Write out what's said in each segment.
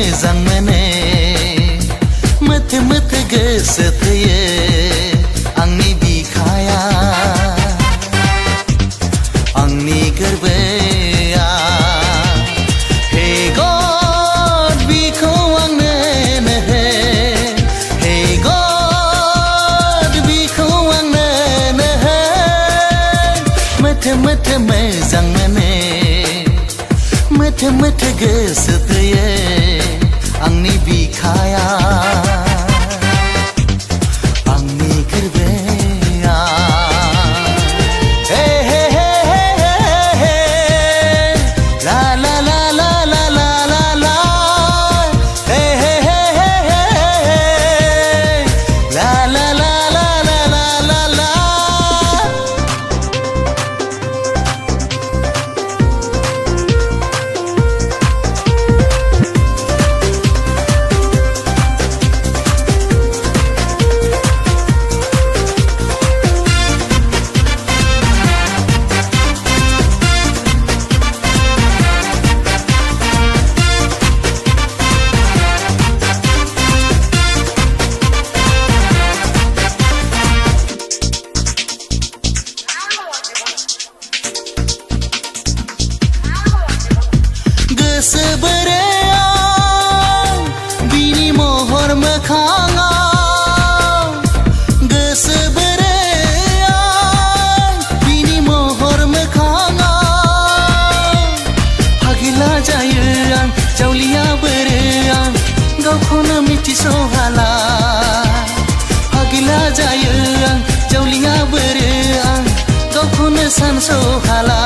मोजां मोनो मोथो मोथो गोसो थोयो आंनि बिखाया आंनि गोरबोआ हे गड बिखौ आंनो हो हे गड बिखौ आंनो हो मोथो मोथो मोजां मोनो मोथो मोथो गोसो थोयो आंनि बिखाया आंनि गोरबोआ हे हे हे हे हे ला ला ला ला ला ला ला ला हे हे हे हे हे ला ला ला ला ला ला ला गोसो बोरायाव बिनि महर मोखाङाव गोसो बोरायाव बिनि महर मोखाङाव फागिला जायो आं जावलिया बोरो आं गावखौनो मिथिस'हाला फागिला जायो आं जावलिया बोरो आं गावखौनो सानस'हाला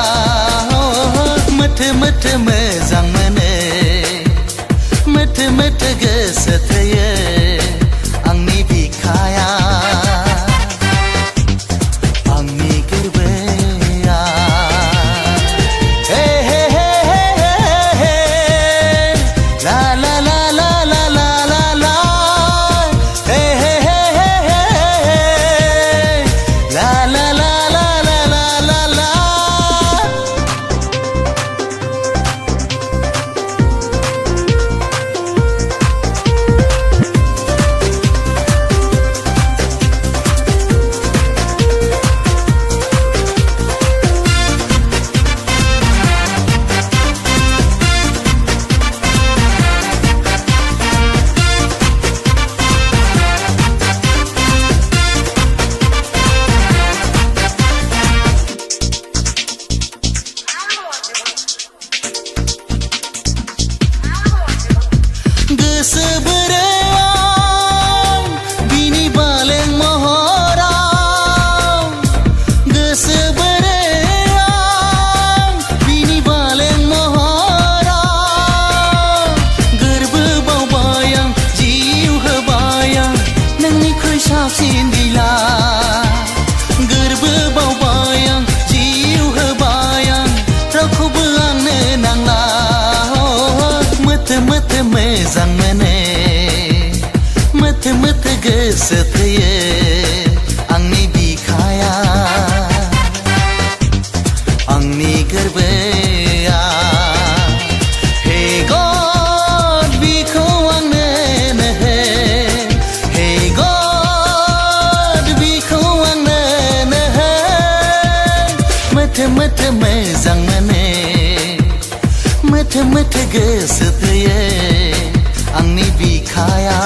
मोथो मोथो मोजां मोनो मोथो मोथो गोसो थोयो आंनि बिखाया आंनि गोरबोआ हे हे हे हे हे ला ला ला ला ला ला ला ला हे हे हे हे हे ला ला ला ला ला ला ला ला गोसो बोरायाव बिनि बालें महराव गोसो बोरायाव बिनि बालें महराव गोरबो बावबाय आं जिउ होबाय आं नोंनिख्रुइ साबसिन गैला गोरबो बावबाय आं जिउ होबाय आं रावखौबो आंनो नांला मोथो मोथो मोजां मोनो मोथो मोथो गोसो थोयो आंनि बिखाया आंनि गोरबोआ हे गड बिखौ आंनो हो हे गड बिखौ आंनो हो मोथो मोथो मोजां मोनो मोथो मोथो गोसो थोयो आंनि बिखाया